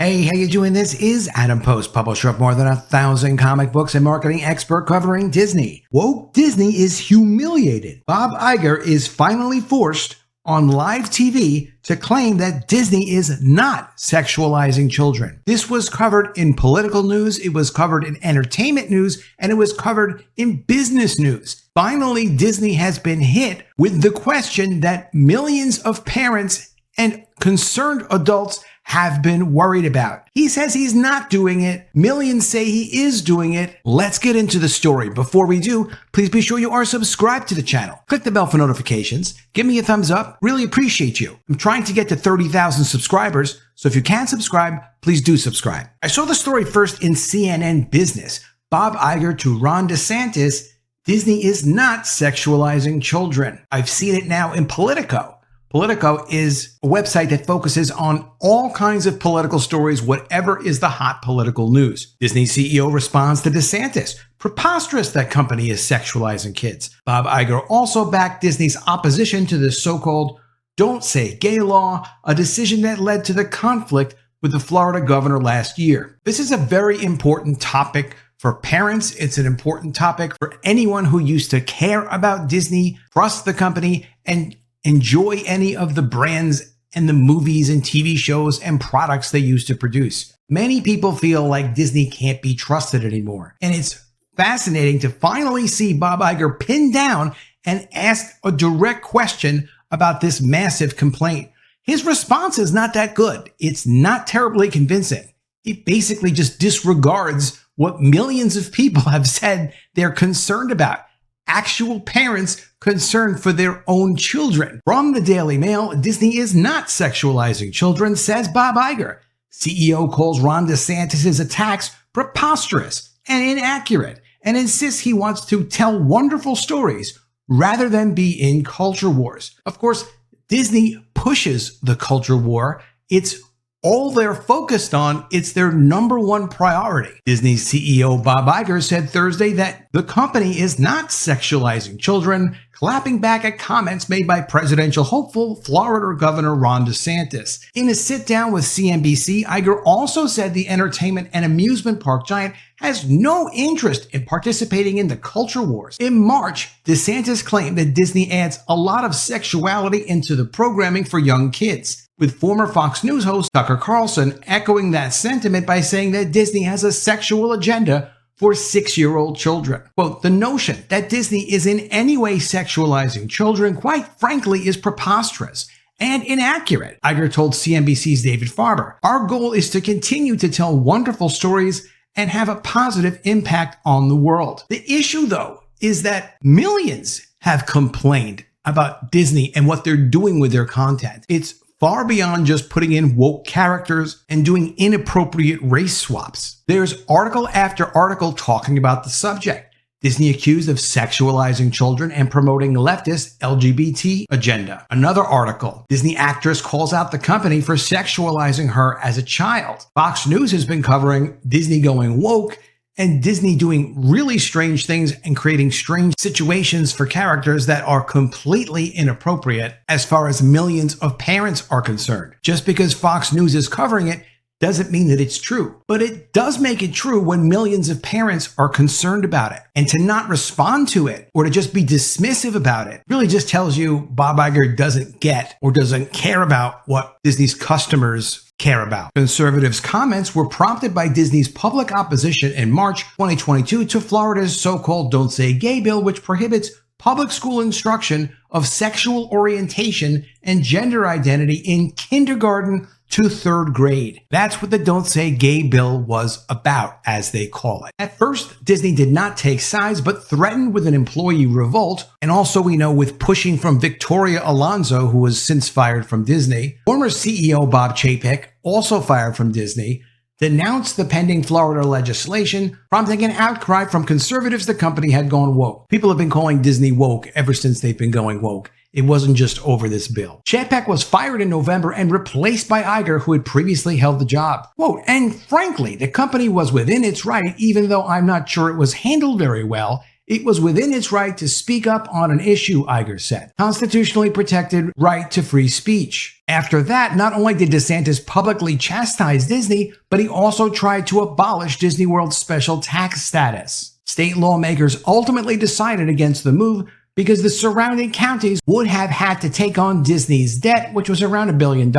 Hey, how you doing? This is Adam Post, publisher of more than 1,000 comic books and marketing expert covering Disney. Woke Disney is humiliated. Bob Iger is finally forced on live TV to claim that Disney is not sexualizing children. This was covered in political news, it was covered in entertainment news, and it was covered in business news. Finally, Disney has been hit with the question that millions of parents and concerned adults have been worried about. He says he's not doing it. Millions say he is doing it. Let's get into the story. Before we do, please be sure you are subscribed to the channel. Click the bell for notifications. Give me a thumbs up. Really appreciate you. I'm trying to get to 30,000 subscribers, so if you can subscribe, please do subscribe. I saw the story first in CNN Business. Bob Iger to Ron DeSantis, Disney is not sexualizing children. I've seen it now in Politico. Politico is a website that focuses on all kinds of political stories, whatever is the hot political news. Disney CEO responds to DeSantis. Preposterous that company is sexualizing kids. Bob Iger also backed Disney's opposition to the so-called Don't Say Gay law, a decision that led to the conflict with the Florida governor last year. This is a very important topic for parents. It's an important topic for anyone who used to care about Disney, trust the company, and enjoy any of the brands and the movies and TV shows and products they used to produce. Many people feel like Disney can't be trusted anymore. And it's fascinating to finally see Bob Iger pinned down and ask a direct question about this massive complaint. His response is not that good. It's not terribly convincing. It basically just disregards what millions of people have said they're concerned about. Actual parents concerned for their own children. From the Daily Mail, Disney is not sexualizing children, says Bob Iger. CEO calls Ron DeSantis' attacks preposterous and inaccurate and insists he wants to tell wonderful stories rather than be in culture wars. Of course, Disney pushes the culture war. It's all they're focused on. It's their number one priority. Disney's CEO Bob Iger said Thursday that the company is not sexualizing children, clapping back at comments made by presidential hopeful Florida Governor Ron DeSantis. In a sit-down with CNBC, Iger also said the entertainment and amusement park giant has no interest in participating in the culture wars. In March, DeSantis claimed that Disney adds a lot of sexuality into the programming for young kids, with former Fox News host Tucker Carlson echoing that sentiment by saying that Disney has a sexual agenda for 6-year-old children. Quote, the notion that Disney is in any way sexualizing children, quite frankly, is preposterous and inaccurate, Iger told CNBC's David Farber. Our goal is to continue to tell wonderful stories and have a positive impact on the world. The issue, though, is that millions have complained about Disney and what they're doing with their content. It's far beyond just putting in woke characters and doing inappropriate race swaps. There's article after article talking about the subject. Disney accused of sexualizing children and promoting leftist LGBT agenda. Another article, Disney actress calls out the company for sexualizing her as a child. Fox News has been covering Disney going woke and Disney doing really strange things and creating strange situations for characters that are completely inappropriate as far as millions of parents are concerned. Just because Fox News is covering it doesn't mean that it's true. But it does make it true when millions of parents are concerned about it. And to not respond to it or to just be dismissive about it really just tells you Bob Iger doesn't get or doesn't care about what Disney's customers care about. Conservatives' comments were prompted by Disney's public opposition in March 2022 to Florida's so-called Don't Say Gay bill, which prohibits public school instruction of sexual orientation and gender identity in kindergarten to 3rd grade. That's what the Don't Say Gay bill was about, as they call it. At first, Disney did not take sides, but threatened with an employee revolt, and also we know with pushing from Victoria Alonso, who was since fired from Disney. Former CEO Bob Iger, also fired from Disney, denounced the pending Florida legislation, prompting an outcry from conservatives the company had gone woke. People have been calling Disney woke ever since they've been going woke. It wasn't just over this bill. Chapek was fired in November and replaced by Iger, who had previously held the job. Quote, and frankly, the company was within its right, even though I'm not sure it was handled very well. It was within its right to speak up on an issue, Iger said. Constitutionally protected right to free speech. After that, not only did DeSantis publicly chastise Disney, but he also tried to abolish Disney World's special tax status. State lawmakers ultimately decided against the move because the surrounding counties would have had to take on Disney's debt, which was around $1 billion,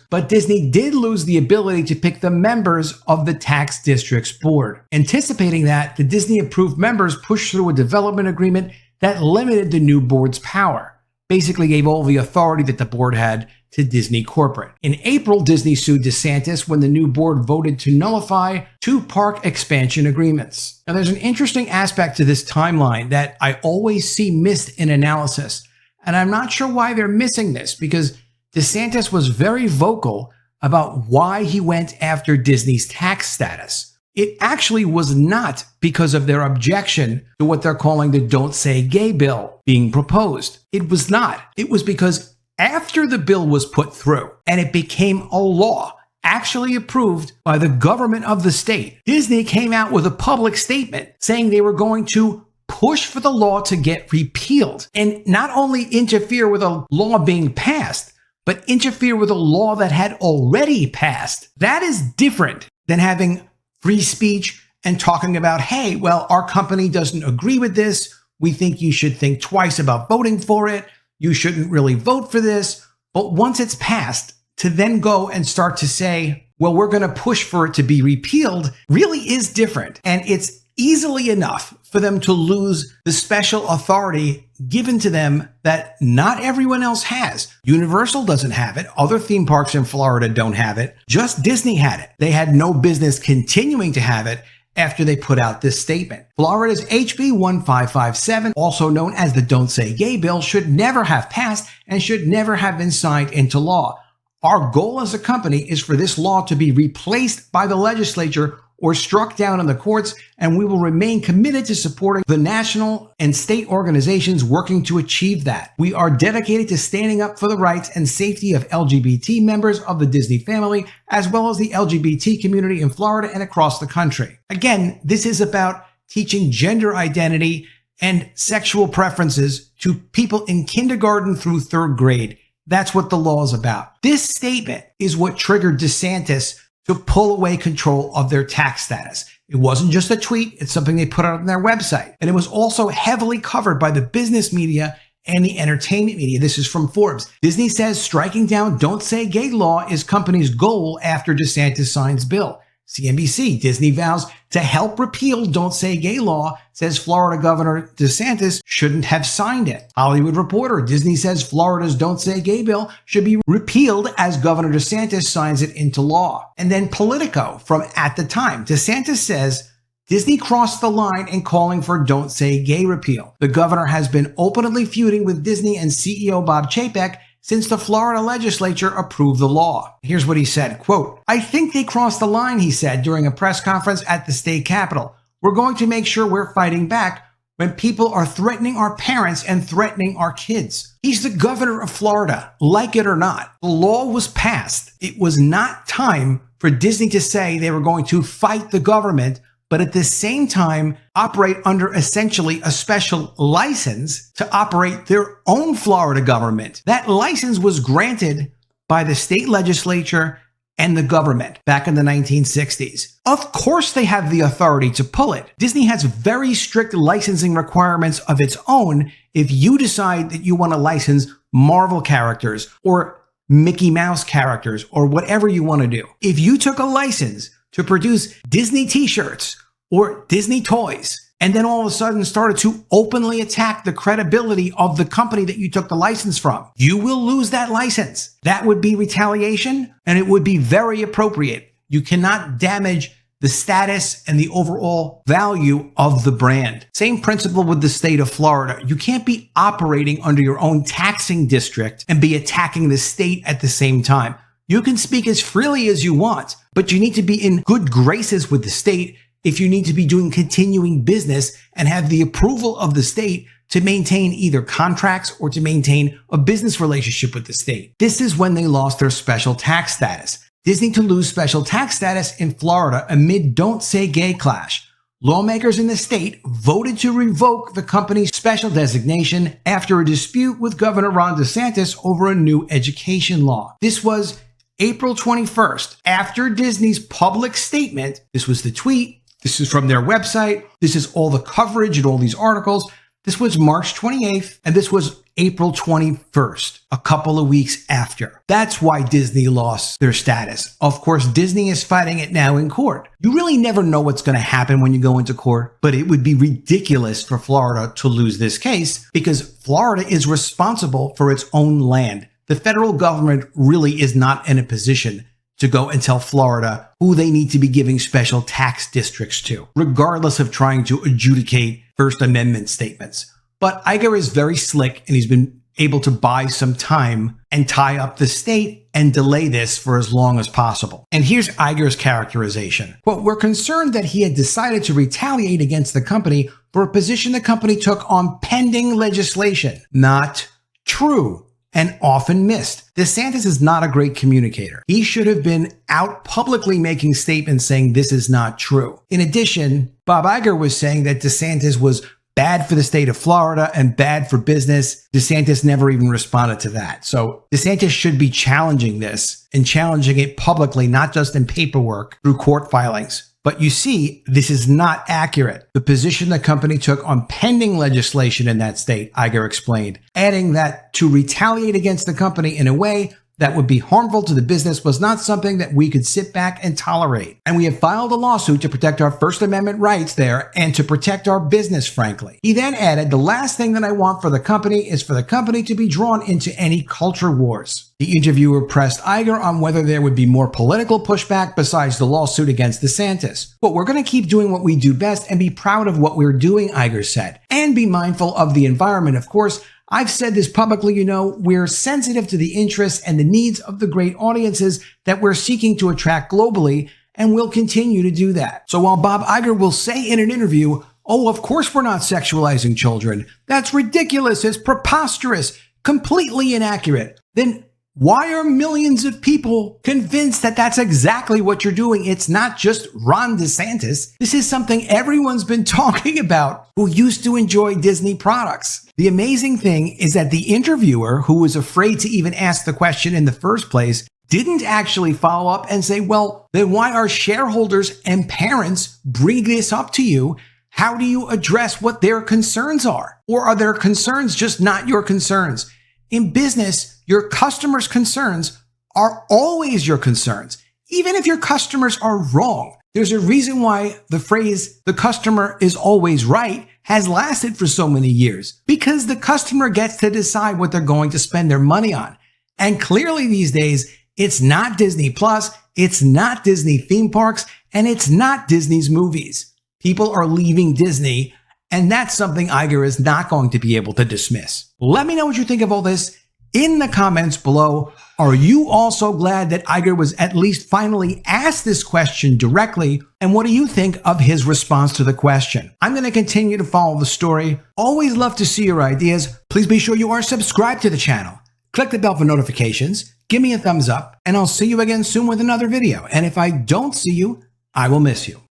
but Disney did lose the ability to pick the members of the tax district's board. Anticipating that, the Disney-approved members pushed through a development agreement that limited the new board's power, basically gave all the authority that the board had to Disney corporate. In April, Disney sued DeSantis when the new board voted to nullify 2 park expansion agreements. Now, there's an interesting aspect to this timeline that I always see missed in analysis, and I'm not sure why they're missing this, because DeSantis was very vocal about why he went after Disney's tax status. It actually was not because of their objection to what they're calling the Don't Say Gay bill being proposed. It was not. It was because after the bill was put through and it became a law actually approved by the government of the state, Disney came out with a public statement saying they were going to push for the law to get repealed and not only interfere with a law being passed, but interfere with a law that had already passed. That is different than having free speech and talking about, hey, well, our company doesn't agree with this. We think you should think twice about voting for it. You shouldn't really vote for this. But once it's passed, to then go and start to say, well, we're going to push for it to be repealed really is different. And it's easily enough for them to lose the special authority given to them that not everyone else has. Universal doesn't have it. Other theme parks in Florida don't have it. Just Disney had it. They had no business continuing to have it after they put out this statement. Florida's HB 1557, also known as the Don't Say Gay bill, should never have passed and should never have been signed into law. Our goal as a company is for this law to be replaced by the legislature or struck down in the courts, and we will remain committed to supporting the national and state organizations working to achieve that. We are dedicated to standing up for the rights and safety of LGBT members of the Disney family, as well as the LGBT community in Florida and across the country. Again, this is about teaching gender identity and sexual preferences to people in kindergarten through 3rd grade. That's what the law is about. This statement is what triggered DeSantis to pull away control of their tax status. It wasn't just a tweet, it's something they put out on their website. And it was also heavily covered by the business media and the entertainment media. This is from Forbes. Disney says striking down Don't Say Gay law is company's goal after DeSantis signs bill. CNBC, Disney vows to help repeal Don't Say Gay law, says Florida Governor DeSantis shouldn't have signed it. Hollywood Reporter, Disney says Florida's Don't Say Gay bill should be repealed as Governor DeSantis signs it into law. And then Politico from At the Time, DeSantis says Disney crossed the line in calling for Don't Say Gay repeal. The governor has been openly feuding with Disney and CEO Bob Iger since the Florida legislature approved the law. Here's what he said, quote, "I think they crossed the line," he said during a press conference at the state capitol. "We're going to make sure we're fighting back when people are threatening our parents and threatening our kids." He's the governor of Florida, like it or not. The law was passed. It was not time for Disney to say they were going to fight the government, but at the same time operate under essentially a special license to operate their own Florida government. That license was granted by the state legislature and the government back in the 1960s. Of course they have the authority to pull it. Disney has very strict licensing requirements of its own if you decide that you want to license Marvel characters or Mickey Mouse characters or whatever you want to do. If you took a license to produce Disney t-shirts or Disney toys, and then all of a sudden started to openly attack the credibility of the company that you took the license from, you will lose that license. That would be retaliation, and it would be very appropriate. You cannot damage the status and the overall value of the brand. Same principle with the state of Florida. You can't be operating under your own taxing district and be attacking the state at the same time. You can speak as freely as you want, but you need to be in good graces with the state if you need to be doing continuing business and have the approval of the state to maintain either contracts or to maintain a business relationship with the state. This is when they lost their special tax status. Disney to lose special tax status in Florida amid Don't Say Gay clash. Lawmakers in the state voted to revoke the company's special designation after a dispute with Governor Ron DeSantis over a new education law. This was April 21st, after Disney's public statement. This was the tweet. This is from their website. This is all the coverage and all these articles. This was March 28th, and this was April 21st, a couple of weeks after. That's why Disney lost their status. Of course, Disney is fighting it now in court. You really never know what's going to happen when you go into court, but it would be ridiculous for Florida to lose this case because Florida is responsible for its own land. The federal government really is not in a position to go and tell Florida who they need to be giving special tax districts to, regardless of trying to adjudicate First Amendment statements. But Iger is very slick, and he's been able to buy some time and tie up the state and delay this for as long as possible. And here's Iger's characterization. Quote, "We're concerned that he had decided to retaliate against the company for a position the company took on pending legislation." Not true. And often missed. DeSantis is not a great communicator. He should have been out publicly making statements saying this is not true. In addition, Bob Iger was saying that DeSantis was bad for the state of Florida and bad for business. DeSantis never even responded to that. So DeSantis should be challenging this and challenging it publicly, not just in paperwork through court filings. But you see, this is not accurate. The position the company took on pending legislation in that state, Iger explained, adding that to retaliate against the company in a way that would be harmful to the business was not something that we could sit back and tolerate. And we have filed a lawsuit to protect our First Amendment rights there and to protect our business, frankly. He then added, "The last thing that I want for the company is for the company to be drawn into any culture wars." The interviewer pressed Iger on whether there would be more political pushback besides the lawsuit against DeSantis. "But we're going to keep doing what we do best and be proud of what we're doing," Iger said, "and be mindful of the environment, of course. I've said this publicly, we're sensitive to the interests and the needs of the great audiences that we're seeking to attract globally, and we'll continue to do that." So while Bob Iger will say in an interview, "Oh, of course we're not sexualizing children. That's ridiculous. It's preposterous, completely inaccurate," then why are millions of people convinced that that's exactly what you're doing? It's not just Ron DeSantis. This is something everyone's been talking about who used to enjoy Disney products. The amazing thing is that the interviewer, who was afraid to even ask the question in the first place, didn't actually follow up and say, "Well, then why are shareholders and parents bringing this up to you? How do you address what their concerns are? Or are their concerns just not your concerns?" In business, your customers' concerns are always your concerns, even if your customers are wrong. There's a reason why the phrase, "the customer is always right," has lasted for so many years, because the customer gets to decide what they're going to spend their money on. And clearly these days, it's not Disney Plus, it's not Disney theme parks, and it's not Disney's movies. People are leaving Disney, and that's something Iger is not going to be able to dismiss. Let me know what you think of all this in the comments below. Are you also glad that Iger was at least finally asked this question directly? And what do you think of his response to the question? I'm going to continue to follow the story. Always love to see your ideas. Please be sure you are subscribed to the channel. Click the bell for notifications. Give me a thumbs up, and I'll see you again soon with another video. And if I don't see you, I will miss you.